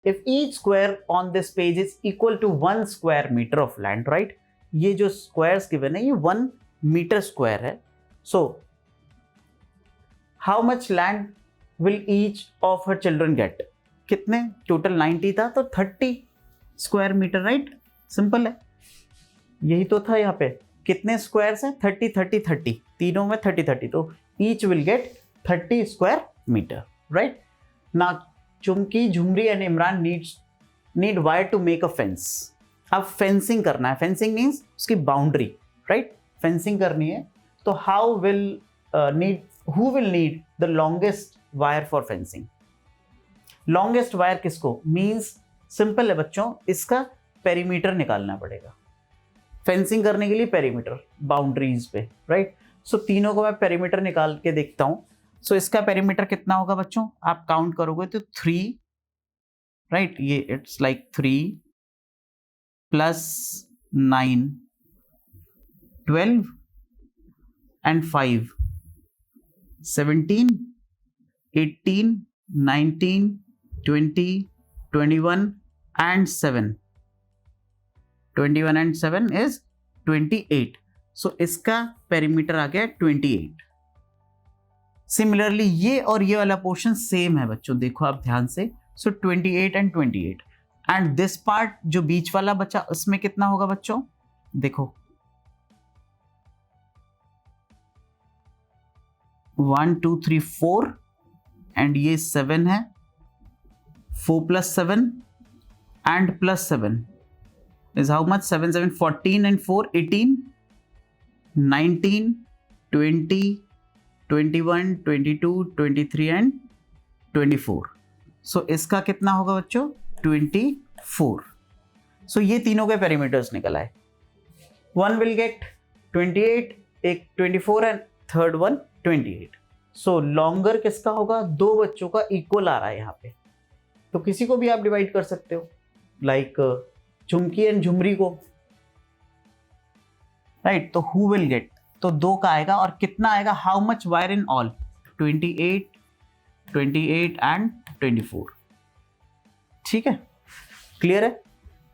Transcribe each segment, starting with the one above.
if each square on this page is equal to 1 square meter of land, right? ये जो squares given है ये 1 meter square है. So how much land will each of her children get? कितने? Total 90 था तो 30 square metre, right? Simple है, यही तो था यहाँ पे. कितने स्क्वायर्स हैं? 30 30 30, तीनों में 30 30, तो each will get 30 square metre, right? ना Chumki, Jhumri and Imran need wire to make a fence. अब फेंसिंग करना है. फेंसिंग मीन्स उसकी बाउंड्री, राइट? फेंसिंग करनी है तो how will who will need the longest wire for fencing? Longest wire किसको? Means simple है बच्चों, इसका पेरीमीटर निकालना पड़ेगा. फेंसिंग करने के लिए पेरीमीटर, बाउंड्रीज पे, राइट? सो तीनों को मैं पेरीमीटर निकाल के देखता हूं. सो इसका पेरीमीटर कितना होगा बच्चों? आप काउंट करोगे तो 3, राइट? ये it's like 3 plus 9, 12 and 5, 17, 18, 19, 20, 21 and 7. 21 and 7 is 28. So इसका पेरीमीटर आ गया 28. सिमिलरली ये और ये वाला पोर्शन सेम है बच्चों, देखो आप ध्यान से. सो 28 and 28 एंड दिस पार्ट जो बीच वाला बचा उसमें कितना होगा बच्चों? देखो 1 2 3 4 एंड ये 7 है. 4 plus 7 and plus 7 is how much? 7 7 14 and 4 18, 19, 20, 21, 22, 23 and 24. So इसका कितना होगा बच्चों? 24. So ये तीनों के पेरीमीटर्स निकल आए. One will get 28, एक 24 and third one 28. So longer किसका होगा? दो बच्चों का इक्वल आ रहा है यहाँ पे, तो किसी को भी आप डिवाइड कर सकते हो, लाइक चुमकी एंड झुमरी को, राइट? तो हु विल गेट, तो 2 का आएगा और कितना आएगा? How much wire in all? 28, 28 and 24. ठीक है, क्लियर है?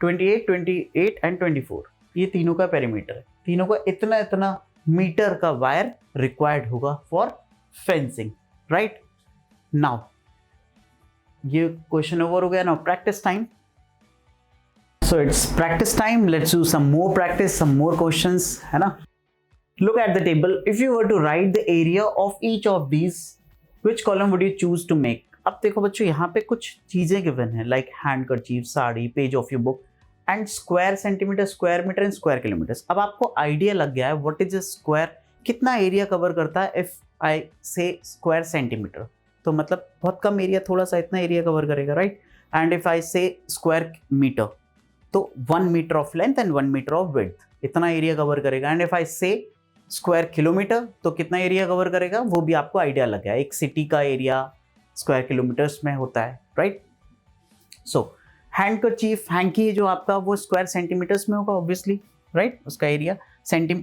28, 28 एंड 24 ये तीनों का पेरीमीटर है. तीनों का इतना इतना मीटर का वायर रिक्वायर्ड होगा फॉर फेंसिंग, राइट? नाउ ये क्वेश्चन ओवर हो गया. Now practice time. So it's practice time. Let's do some more practice, some more questions, है ना? Look at the table. If you were to write the area of each of these, which column would you choose to make? अब देखो बच्चों यहाँ पे कुछ चीजें given है, like handkerchief, sari, page of your book and square centimetre, square metre and square kilometre. अब आपको आइडिया लग गया है व्हाट इज अ स्क्वायर, कितना एरिया कवर करता है. If I say square centimetre तो मतलब बहुत कम एरिया, थोड़ा सा इतना एरिया कवर करेगा, right? And if I say square metre तो 1 metre of length and 1 metre of width, इतना एरिया कवर करेगा. And if I say square kilometre तो कितना एरिया कवर करेगा, वो भी आपको आइडिया लग गया. एक सिटी का एरिया स्क्वायर किलोमीटर्स में होता है, राइट? सो हैंडकरचीफ, हैंकी जो आपका वो स्क्वायर सेंटीमीटर्स में होगा ऑब्वियसली, राइट? उसका एरिया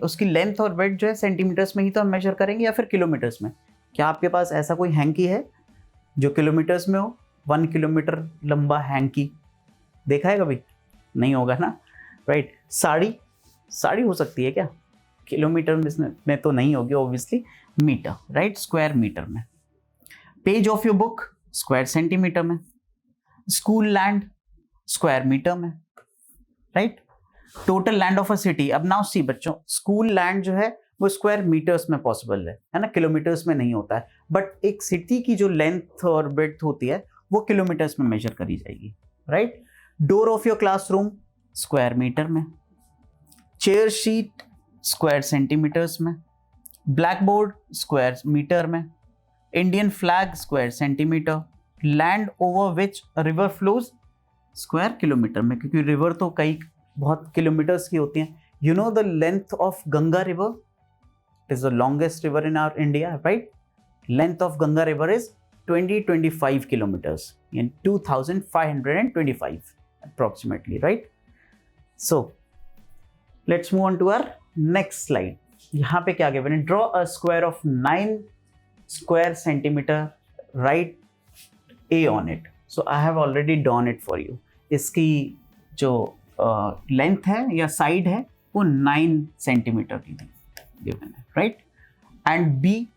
उसकी लेंथ और वेट जो है सेंटीमीटर्स में ही तो हम मेजर करेंगे या फिर किलोमीटर्स में. क्या आपके पास ऐसा कोई हैंकी है जो किलोमीटर्स में हो? 1 किलोमीटर लंबा हैंकी देखा है कभी? नहीं होगा ना, राइट? साड़ी हो सकती है क्या? किलोमीटर में तो नहीं होगी obviously, metre, right? Square metre में. Page of your book square centimetre में. स्कूल लैंड स्क्वायर मीटर में, right? Total land of a city. अब नाउ सी बच्चों, स्कूल लैंड जो है वो स्क्वायर मीटर्स में पॉसिबल है ना, किलोमीटर्स में नहीं होता है. बट एक सिटी की जो लेंथ और विड्थ होती है वो किलोमीटर्स में मेजर करी जाएगी, right? Door of your classroom square metre में. चेयर शीट स्क्वायर सेंटीमीटर्स में. ब्लैक बोर्ड स्क्वायर मीटर में. Indian flag square centimetre. Land over which river flows square kilometre में, क्योंकि रिवर तो कई बहुत किलोमीटर्स की होती हैं. You know the length of Ganga river, it is the longest river in our India, right? Length of Ganga river is 25 kilometers in 2525 approximately, right? So let's move on to our next slide. यहाँ पे क्या given है? Draw a square of 9 square centimeter, write A on it. So I have already done it for you. इसकी जो length है या side है वो 9 सेंटीमीटर की गिवन है, right. And B,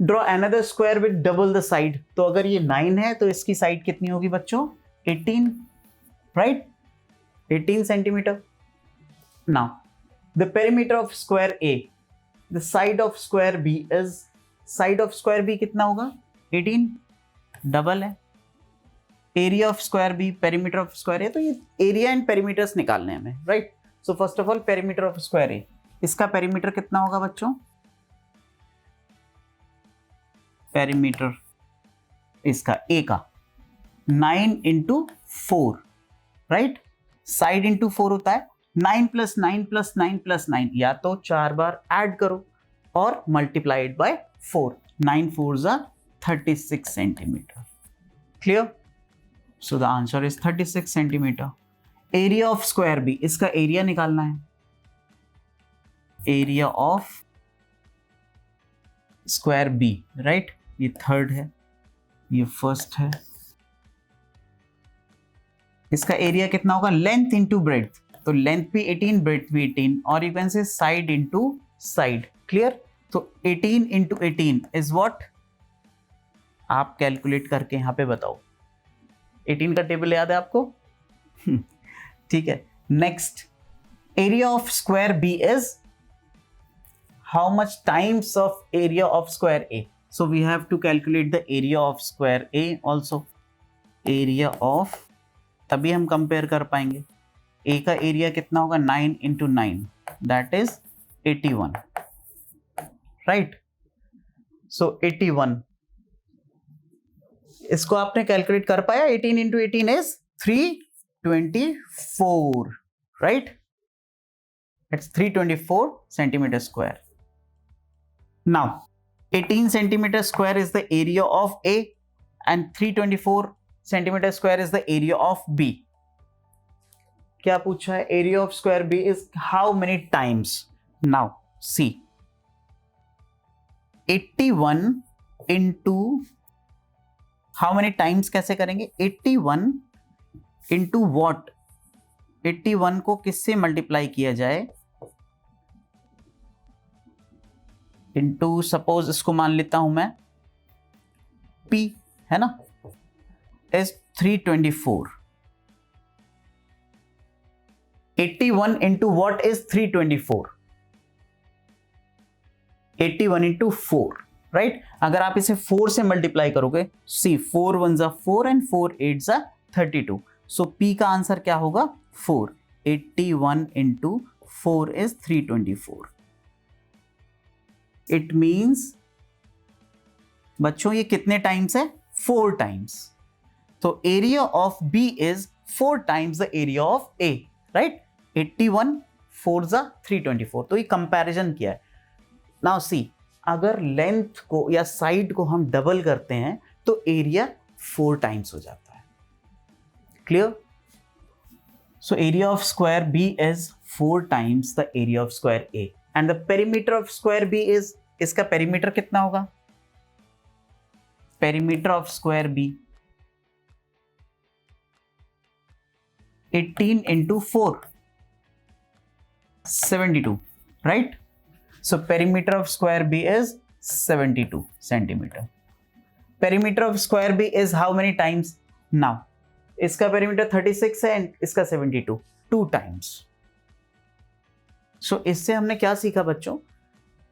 draw another square with double the side. तो अगर ये 9 है तो इसकी साइड कितनी होगी बच्चों? 18, right. 18 centimetre. Now the perimeter of square A, the side of square B is, side of square B कितना होगा? 18, डबल है. Area of square B, perimeter of square A. तो ये एरिया एंड पेरीमीटर्स निकालने हैं हमें, right. So first of all perimeter of square A, इसका perimeter कितना होगा बच्चों? पेरीमीटर इसका ए का 9 इंटू 4, राइट. साइड इंटू 4 होता है. 9 प्लस 9 प्लस 9 प्लस 9, या तो 4 बार ऐड करो और मल्टीप्लाइड बाय 4. 9 4 जा 36 centimetre. Clear? So the answer is 36 centimetre. Area of square B, इसका एरिया निकालना है. Area of square B, right. ये थर्ड है, ये फर्स्ट है. इसका एरिया कितना होगा? Length into breadth. तो लेंथ भी 18, ब्रेड्थ भी 18, और you can say side into side. Clear? तो 18 इंटू 18 इज व्हाट? आप कैलकुलेट करके यहां पे बताओ. 18 का टेबल याद है आपको? ठीक है. Next, area of square B is how much times of area of square A. So we have to calculate the area of square A also. Area of, तभी हम कंपेयर कर पाएंगे. ए का एरिया कितना होगा? 9 into 9, that is 81, right. So 81, इसको आपने calculate कर पाया? 18 into 18 is 324, right. It's 324 centimetre square. Now 18 centimetre square is the area of A and 324 centimetre square is the area of B. क्या पूछा है? Area of square B is how many times. Now see, 81 into how many times कैसे करेंगे? 81 into what? 81 को किससे multiply किया जाए? Into, suppose इसको मान लेता हूं मैं P, है ना, is 324. 81 into what is 324? 81 into 4, right. अगर आप इसे 4 से मल्टीप्लाई करोगे, सी 4 1 जा 4 एंड 4 8 जा 32. सो P का आंसर क्या होगा? 4. 81 इंटू 4 इज 324. इट मीन्स बच्चों ये कितने टाइम्स है? 4 टाइम्स. तो area of B is 4 times the area of A, right. 81 4 जा 324. तो ये कंपैरिजन किया है. नाउ सी, अगर लेंथ को या साइड को हम डबल करते हैं तो एरिया 4 टाइम्स हो जाता है. Clear? So area of square B is 4 times the area of square A and the perimeter of square B is, इसका पेरीमीटर कितना होगा? Perimeter of square B 18 into 4, 72, right. So perimeter of square B is 72 centimeter. Perimeter of square B is how many times? Now, इसका perimeter 36 है and इसका 72, 2 times. So इससे हमने क्या सीखा बच्चों?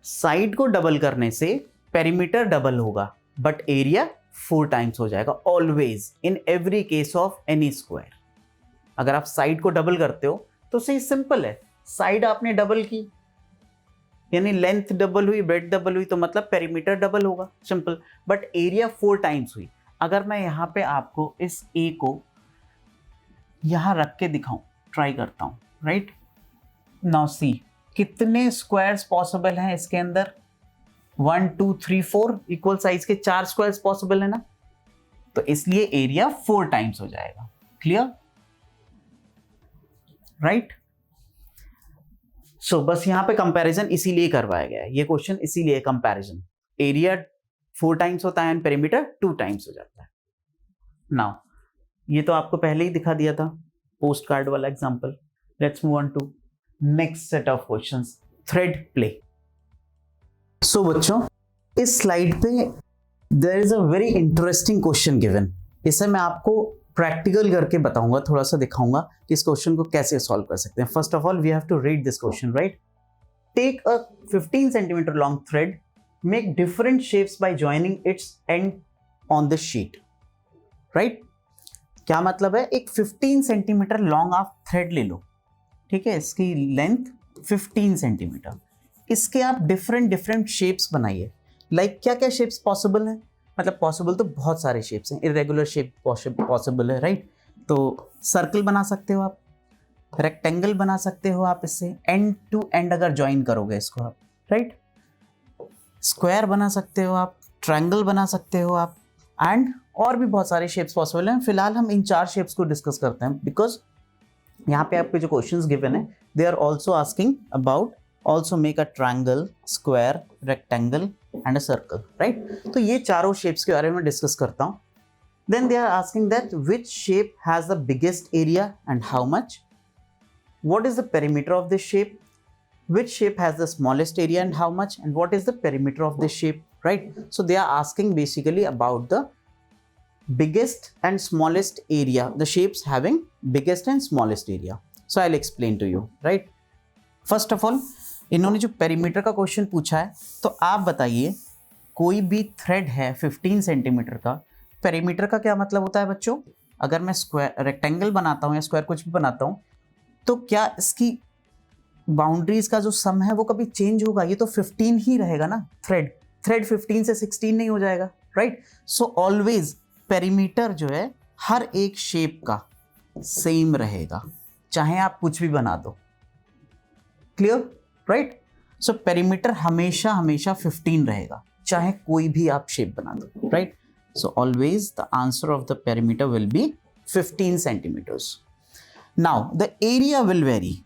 साइड को डबल करने से perimeter डबल होगा but area 4 times हो जाएगा always in every case of any square. अगर आप साइड को डबल करते हो तो सही सिंपल है, साइड आपने डबल की यानी लेंथ डबल हुई, ब्रेड्थ डबल हुई, तो मतलब पेरीमीटर डबल होगा, सिंपल. बट एरिया 4 टाइम्स हुई. अगर मैं यहाँ पे आपको इस ए को यहाँ रख के दिखाऊं, ट्राई करता हूँ, राइट. नाउ सी, कितने स्क्वायर्स पॉसिबल हैं इसके अंदर? 1 2 3 4 इक्वल साइज के 4 स्क्वायर्स पॉसिबल है ना, तो इसलिए एरिया 4 टाइम्स हो जाएगा. क्लियर? राइट. सो बस यहां पे कंपैरिजन इसीलिए करवाया गया है, ये क्वेश्चन इसीलिए कंपैरिजन. एरिया 4 टाइम्स होता है एंड पेरीमीटर 2 टाइम्स हो जाता है. नाउ ये तो आपको पहले ही दिखा दिया था, पोस्ट कार्ड वाला example. Let's move on to next set of questions, thread play. So बच्चों, इस स्लाइड पे there is a very interesting question given. इसे मैं आपको प्रैक्टिकल करके बताऊंगा, थोड़ा सा दिखाऊंगा कि इस क्वेश्चन को कैसे सॉल्व कर सकते हैं। First of all we have to read this question, right. Take a 15 centimetre long thread, make different shapes by joining its end on the sheet, right. क्या मतलब है, एक 15 सेंटीमीटर लॉन्ग आप थ्रेड ले लो, ठीक है, इसकी लेंथ 15 सेंटीमीटर, इसके आप डिफरेंट डिफरेंट शेप्स बनाइए। लाइक क्या क्या शेप्स पॉसिबल हैं, मतलब पॉसिबल तो बहुत सारे शेप्स हैं, इरेगुलर शेप पॉसिबल है, राइट। तो सर्कल बना सकते हो आप, रेक्टेंगल बना सकते हो आप, इससे एंड टू एंड अगर ज्वाइन करोगे इसको आप, राइट। स्क्वायर बना सकते हो आप, ट्रायंगल बना सकते हो आप, एंड और भी बहुत सारे शेप्स पॉसिबल हैं। फिलहाल हम इन 4 शेप्स को डिस्कस करते हैं, बिकॉज यहाँ पे आपके जो क्वेश्चंस गिवन है they are also asking about also make a triangle, square, rectangle and a circle, right. तो ये चारों शेप्स के बारे में डिस्कस करता हूँ। Then they are asking that which shape has the biggest area and how much, what is the perimeter of this shape, which shape has the smallest area and how much, and what is the perimeter of this shape, right. So they are asking basically about the biggest and smallest area, the shapes having biggest and smallest area. So I'll explain to you, right. First of all, इन्होंने जो perimeter का question पूछा है, तो आप बताइए कोई भी थ्रेड है 15 सेंटीमीटर का, पेरीमीटर का क्या मतलब होता है बच्चों। अगर मैं स्क्वायर, रेक्टेंगल बनाता हूँ या स्क्वायर कुछ भी बनाता हूँ, तो क्या इसकी बाउंड्रीज का जो सम है वो कभी चेंज होगा, ये तो 15 ही रहेगा ना। थ्रेड 15 से 16 नहीं हो जाएगा, राइट। सो ऑलवेज पेरीमीटर जो है हर एक शेप का सेम रहेगा, चाहे आप कुछ भी बना दो। Clear, right. सो पेरीमीटर हमेशा हमेशा 15 रहेगा, चाहे कोई भी आप शेप बना दो, right. So always the answer of the perimeter will be 15 centimetres. Now the area will vary.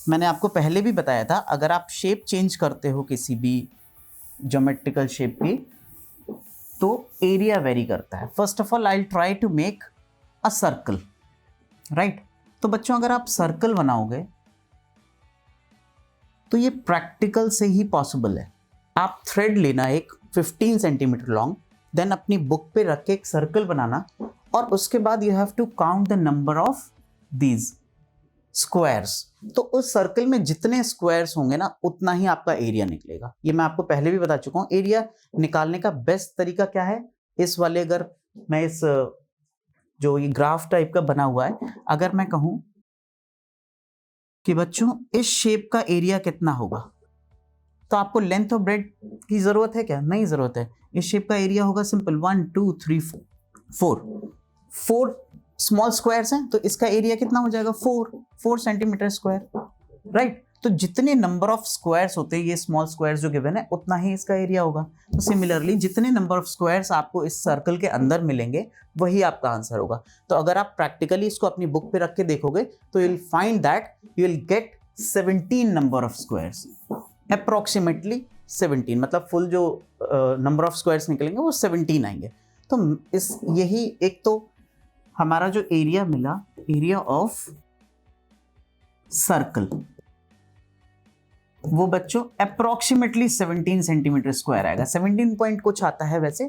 मैंने आपको पहले भी बताया था, अगर आप शेप चेंज करते हो किसी भी ज्योमेट्रिकल शेप की, तो एरिया वेरी करता है। First of all I try to make a circle, right. तो बच्चों अगर आप सर्कल बनाओगे तो ये प्रैक्टिकल से ही पॉसिबल है। आप थ्रेड लेना एक 15 सेंटीमीटर लॉन्ग, देन अपनी बुक पे रख के एक सर्कल बनाना, और उसके बाद you have to count the number of these squares. तो उस सर्कल में जितने स्क्वायर्स होंगे ना, उतना ही आपका एरिया निकलेगा। ये मैं आपको पहले भी बता चुका हूँ। एरिया निकालने का बेस्ट तरीका क्या है, इस वाले, अगर मैं इस जो ये ग्राफ टाइप का बना हुआ है, अगर मैं कहूं कि बच्चों इस शेप का एरिया कितना होगा, तो आपको लेंथ और ब्रेड की जरूरत है क्या, नहीं जरूरत है। इस शेप का एरिया होगा सिंपल 1 2 3 4 स्मॉल स्क्वायर्स हैं, तो इसका एरिया कितना हो जाएगा 4 सेंटीमीटर स्क्वायर, राइट। तो जितने नंबर ऑफ स्क्वायर्स होते हैं, ये स्मॉल स्क्वायर्स जो गिवन है, उतना ही इसका एरिया होगा। तो सिमिलरली जितने नंबर ऑफ स्क्वायर्स आपको इस सर्कल के अंदर मिलेंगे, वही आपका आंसर होगा। तो अगर आप प्रैक्टिकली इसको अपनी बुक पे रख के देखोगे, तो you will find that you will get 17 number of squares, approximately 17, मतलब फुल जो नंबर ऑफ स्क्वायर्स निकलेंगे वो 17 आएंगे। तो इस यही एक तो हमारा जो एरिया मिला, एरिया ऑफ सर्कल, वो बच्चों अप्रोक्सीमेटली 17 सेंटीमीटर स्क्वायर आएगा। 17 पॉइंट कुछ आता है वैसे,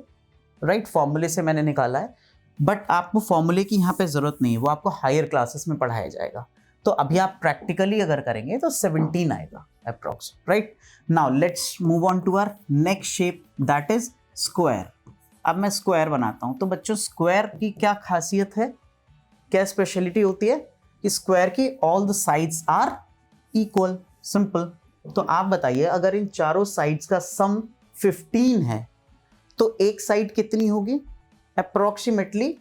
राइट, फॉर्मूले से मैंने निकाला है, बट आपको फॉर्मूले की यहाँ पे जरूरत नहीं है, वो आपको हायर क्लासेस में पढ़ाया जाएगा। तो अभी आप प्रैक्टिकली अगर करेंगे तो 17 आएगा approx, right. Now let's move on to our next shape, that is square. अब मैं स्क्वायर बनाता हूं, तो बच्चों स्क्वायर की क्या खासियत है, क्या स्पेशलिटी होती है कि स्क्वायर की all the sides are equal, simple. तो आप बताइए, अगर इन चारों साइड्स का सम 15 है, तो एक साइड कितनी होगी, अप्रोक्सीमेटली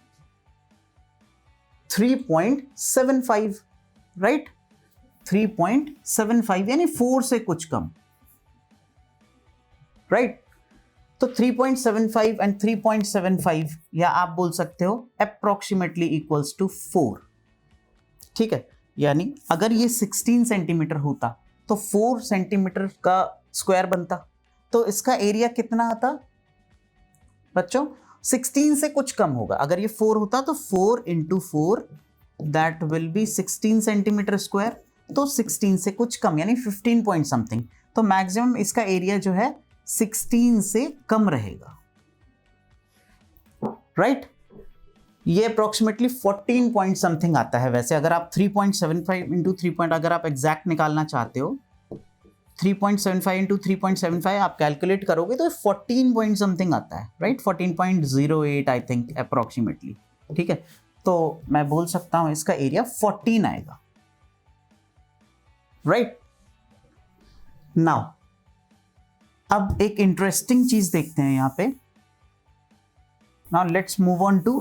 3.75, राइट, 3.75 यानी 4 से कुछ कम, राइट। तो 3.75 एंड 3.75, या आप बोल सकते हो अप्रोक्सीमेटली इक्वल्स टू 4, ठीक है। यानी अगर ये 16 सेंटीमीटर होता तो 4 सेंटीमीटर का स्क्वायर बनता, तो इसका एरिया कितना आता बच्चों, 16 से कुछ कम होगा। अगर ये 4 होता तो 4 into 4 that will be 16 centimetre square, तो 16 से कुछ कम यानी 15 पॉइंट समथिंग, तो मैक्सिमम इसका एरिया जो है 16 से कम रहेगा, राइट? ये अप्रोक्सीमेटली 14 पॉइंट समथिंग आता है। वैसे अगर आप 3.75 इंटू 3 पॉइंट अगर आप एग्जैक्ट निकालना चाहते हो, 3.75 इंटू 3.75 आप कैलकुलेट करोगे तो 14 पॉइंट समथिंग आता है, राइट? 14.08 आई थिंक अप्रोक्सीमेटली, ठीक है? तो मैं बोल सकता हूं इसका एरिया 14 आएगा, राइट? नाउ अब एक इंटरेस्टिंग चीज देखते हैं यहां पे। Now let's move on to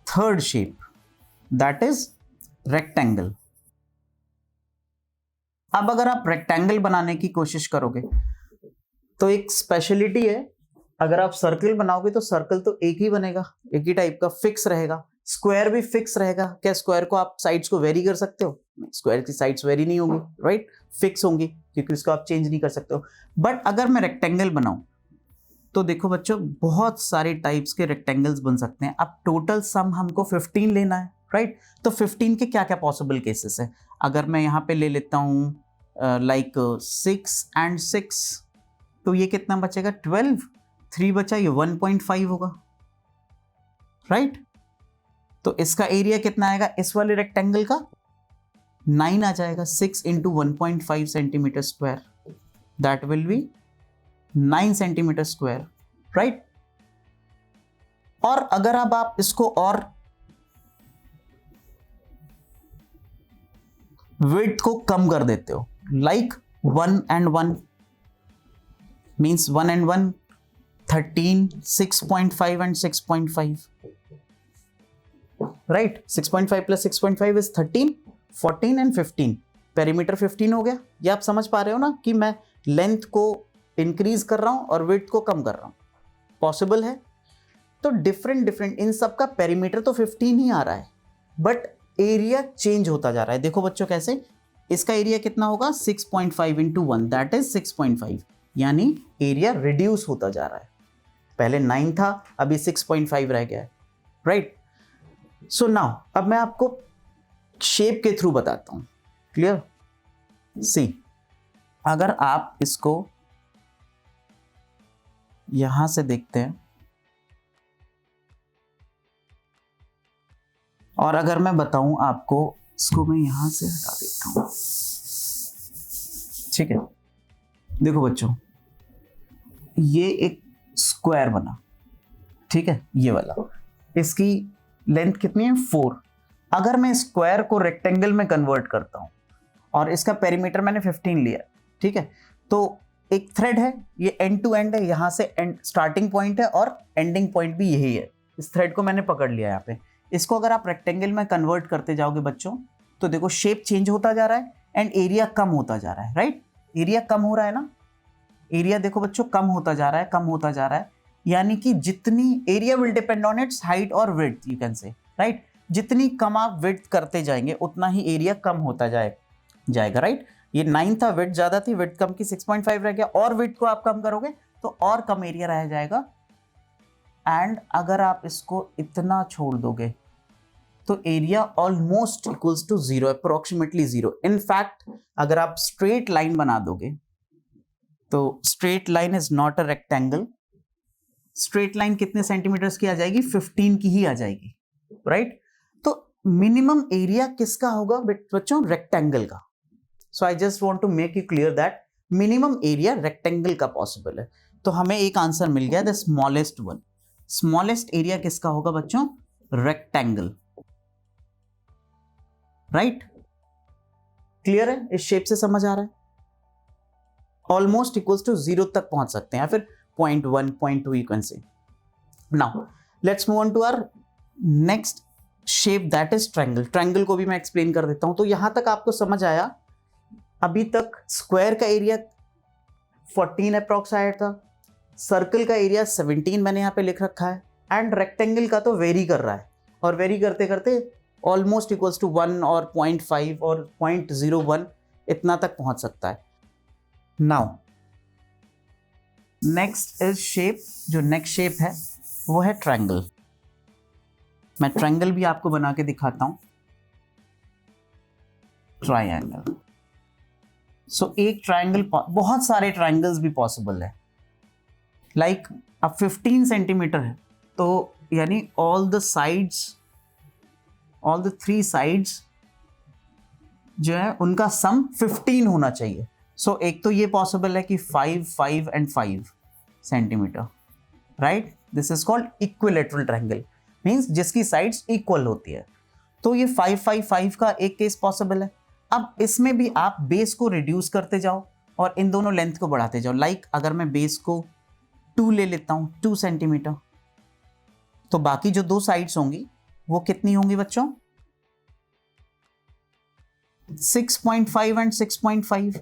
third shape, that is rectangle. अब अगर आप रेक्टेंगल बनाने की कोशिश करोगे तो एक स्पेशलिटी है, अगर आप सर्कल बनाओगे तो सर्कल तो एक ही बनेगा, एक ही टाइप का फिक्स रहेगा। स्क्वायर भी फिक्स रहेगा। क्या स्क्वायर को आप साइड्स को वेरी कर सकते हो? स्क्वायर की साइड्स वेरी नहीं होंगी, राइट? फिक्स होंगी क्योंकि उसको आप चेंज नहीं कर सकते हो। बट अगर मैं रेक्टेंगल बनाऊं तो देखो बच्चों, बहुत सारे टाइप्स के रेक्टेंगल्स बन सकते हैं। अब टोटल सम हमको 15 लेना है, राइट? तो 15 के क्या क्या पॉसिबल केसेस है? अगर मैं यहाँ पे ले लेता हूँ लाइक 6 and 6, तो ये कितना बचेगा? 12, 3 बचा, ये 1.5 होगा, राइट? तो इसका एरिया कितना आएगा इस वाले रेक्टेंगल का? 9 आ जाएगा। 6 into 1.5 centimetre square, that will be 9 centimetre square, right? और अगर अब आप इसको और विड्थ को कम कर देते हो, like 1 and 1 means 1 and 1 13, 6.5 and 6.5, right? 6.5 plus 6.5 is 13, 14 and 15, perimeter 15 हो गया। ये आप समझ पा रहे हो ना कि मैं लेंथ को इंक्रीज कर रहा हूं और विड्थ को कम कर रहा हूं, पॉसिबल है। तो डिफरेंट इन सब का पेरीमीटर तो 15 ही आ रहा है, बट एरिया चेंज होता जा रहा है। देखो बच्चों कैसे, इसका एरिया कितना होगा? 6.5 इंटू 1 दैट इज 6.5, यानी एरिया रिड्यूस होता जा रहा है। पहले 9 था, अभी 6.5 रह गया है, राइट? सो नाउ अब मैं आपको शेप के थ्रू बताता हूं, क्लियर? सी, अगर आप इसको यहां से देखते हैं और अगर मैं बताऊं आपको, इसको मैं यहां से हटा देता हूं, ठीक है? देखो बच्चों, ये एक स्क्वायर बना, ठीक है? ये वाला, इसकी लेंथ कितनी है? 4। अगर मैं स्क्वायर को रेक्टेंगल में कन्वर्ट करता हूं और इसका पेरीमीटर मैंने 15 लिया, ठीक है? तो एक थ्रेड है, ये एंड टू एंड है, यहां से एंड स्टार्टिंग पॉइंट है और एंडिंग पॉइंट भी यही है। इस थ्रेड को मैंने पकड़ लिया यहाँ पे। इसको अगर आप रेक्टेंगल में कन्वर्ट करते जाओगे बच्चों, तो देखो शेप चेंज होता जा रहा है एंड एरिया कम होता जा रहा है, राइट? एरिया कम हो रहा है ना, एरिया देखो बच्चों कम होता जा रहा है, कम होता जा रहा है, यानी कि जितनी area will depend on its height और width, you can say, right? जितनी कम आप विड्थ करते जाएंगे उतना ही एरिया कम होता जाएगा, राइट? ये 9 था, विड्थ ज्यादा थी, विड्थ कम की 6.5 रह गया, और विड्थ को आप कम करोगे तो और कम एरिया रह जाएगा। एंड अगर आप इसको इतना छोड़ दोगे तो area almost equals to 0, approximately 0। In fact अगर आप स्ट्रेट लाइन बना दोगे तो straight line is not a rectangle. Straight line कितने सेंटीमीटर्स की आ जाएगी? 15 की ही आ जाएगी, राइट? तो मिनिमम एरिया किसका होगा बच्चों? रेक्टेंगल का। So I just want to make you clear that minimum area rectangle का पॉसिबल है। तो हमें एक आंसर मिल गया, the smallest one. Smallest area किसका होगा बच्चों? Rectangle, right? क्लियर है? इस शेप से समझ आ रहा है? ऑलमोस्ट इक्वल्स टू 0 तक पहुंच सकते हैं, या फिर 0.1, 0.2 you can say. Now let's move on to our next shape, that is triangle. Triangle को भी मैं एक्सप्लेन कर देता हूं। तो यहां तक आपको समझ आया? अभी तक स्क्वायर का एरिया 14 अप्रॉक्स आया था, सर्कल का एरिया 17 मैंने यहां पे लिख रखा है, एंड रेक्टेंगल का तो वेरी कर रहा है, और वेरी करते करते ऑलमोस्ट इक्वल्स टू 1 और 0.5 और 0.01 इतना तक पहुंच सकता है। Now next is shape. जो नेक्स्ट शेप है वो है ट्रायंगल। मैं ट्रायंगल भी आपको बना के दिखाता हूं, ट्रायंगल। सो एक ट्रायंगल, बहुत सारे ट्रायंगल्स भी पॉसिबल है, लाइक अब 15 सेंटीमीटर है तो यानी all the sides, all the 3 sides जो है उनका सम 15 होना चाहिए। सो एक तो ये पॉसिबल है कि 5, 5 and 5 centimetre, right? This is called equilateral triangle, means जिसकी साइड्स इक्वल होती है। तो ये 5, 5, 5 का एक केस पॉसिबल है। अब इसमें भी आप बेस को रिड्यूस करते जाओ और इन दोनों लेंथ को बढ़ाते जाओ। लाइक अगर मैं बेस को 2 ले लेता हूं, 2 सेंटीमीटर, तो बाकी जो 2 साइड्स होंगी वो कितनी होंगी बच्चों? 6.5 and 6.5,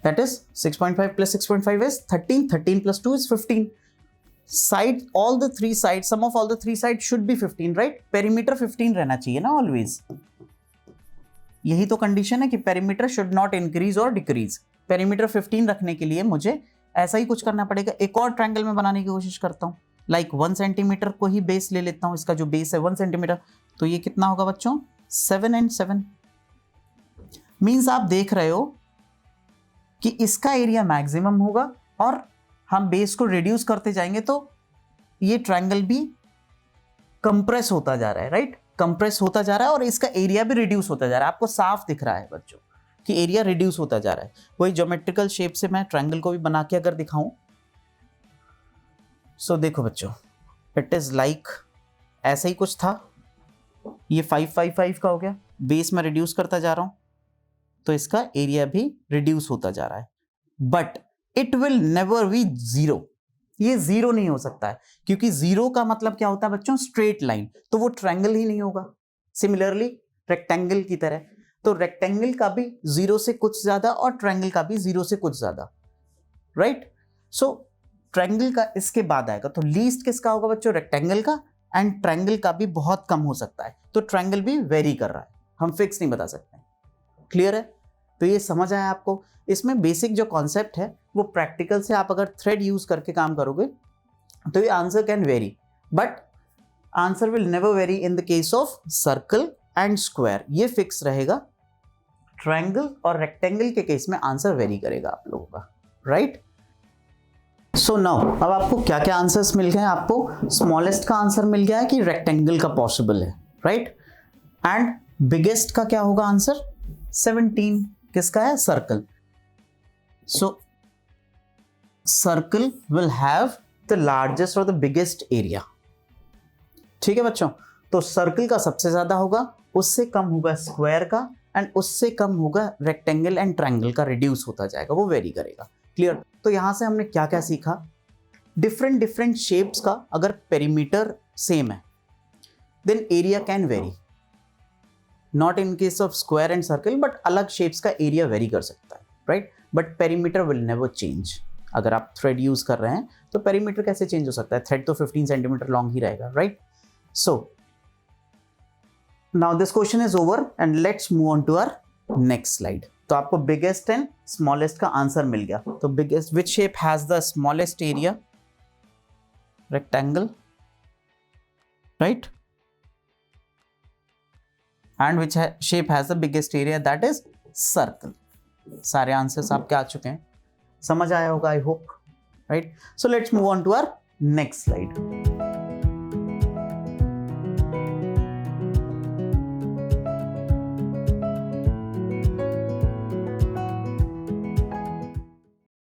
that is 6.5 plus 6.5 is 13, 13 plus 2 is 15. Side, all the 3 sides, sum of all the 3 sides should be 15, right? Perimeter 15 रहना चाहिए ना always। यही तो कंडीशन है कि perimeter should not increase or decrease। perimeter 15 रखने के लिए मुझे ऐसा ही कुछ करना पड़ेगा। एक और ट्रायंगल में बनाने की कोशिश करता हूँ, लाइक 1 सेंटीमीटर को ही बेस ले लेता हूँ, इसका जो बेस है 1 सेंटीमीटर, तो ये कितना होगा बच्चों? 7 एंड 7। मीन्स आप देख रहे हो कि इसका एरिया मैक्सिमम होगा और हम बेस को रिड्यूस करते जाएंगे तो ये ट्रायंगल भी कंप्रेस होता जा रहा है, राइट? कंप्रेस होता जा रहा है और इसका एरिया भी रिड्यूस होता जा रहा है। आपको साफ दिख रहा है बच्चों कि एरिया रिड्यूस होता जा रहा है। वही ज्योमेट्रिकल शेप से मैं ट्रायंगल को भी बना के अगर दिखाऊं, सो देखो बच्चों, इट इज लाइक ऐसा ही कुछ था। ये 5, 5, 5 का हो गया, बेस में रिड्यूस करता जा रहा हूं तो इसका एरिया भी रिड्यूस होता जा रहा है, but it will never be 0। ये 0 नहीं हो सकता है, क्योंकि 0 का मतलब क्या होता है बच्चों? स्ट्रेट लाइन, तो वो ट्रायंगल ही नहीं होगा। सिमिलरली रेक्टेंगल की तरह, तो रेक्टेंगल का भी 0 से कुछ ज्यादा और ट्रायंगल का भी 0 से कुछ ज्यादा, राइट? सो ट्रायंगल का इसके बाद आएगा, तो लीस्ट किसका होगा बच्चों? रेक्टेंगल का, एंड ट्रायंगल का भी बहुत कम हो सकता है। तो ट्रायंगल भी वेरी कर रहा है, हम फिक्स नहीं बता सकते। क्लियर है? तो ये समझ आया आपको? इसमें बेसिक जो कॉन्सेप्ट है वो प्रैक्टिकल से आप अगर थ्रेड यूज करके काम करोगे तो ये answer can very, but answer will never very in the case of circle and square. ये फिक्स रहेगा। ट्रायंगल और रेक्टेंगल के केस में आंसर वेरी करेगा आप लोगों का, राइट? सो नाउ अब आपको क्या क्या आंसर्स मिल गए? आपको स्मॉलेस्ट का आंसर मिल गया है कि रेक्टेंगल का पॉसिबल है, राइट? एंड बिगेस्ट का क्या होगा आंसर? 17। किसका है? Circle. So circle will have the largest और द बिगेस्ट एरिया। ठीक है बच्चों? तो सर्कल का सबसे ज्यादा होगा, उससे कम होगा स्क्वायर का, एंड उससे कम होगा रेक्टेंगल एंड ट्रायंगल का, रिड्यूस होता जाएगा, वो वेरी करेगा। क्लियर? तो यहां से हमने क्या क्या सीखा? डिफरेंट डिफरेंट शेप्स का अगर पेरीमीटर सेम है then area can vary, not in case of square and circle, but अलग शेप्स का एरिया वेरी कर सकता है, right? But perimeter will never change. अगर आप थ्रेड यूज कर रहे हैं तो पेरीमीटर कैसे चेंज हो सकता है? थ्रेड तो 15 सेंटीमीटर लॉन्ग ही रहेगा, right? So now this question is over and let's move on to our next slide. तो आपको बिगेस्ट एंड स्मॉलेस्ट का आंसर मिल गया। तो biggest, which shape has the smallest area? Rectangle, right? And which shape has the biggest area? That is circle. सारे answers आपके आ चुके हैं, समझ आया होगा I hope, right? So let's move on to our next slide.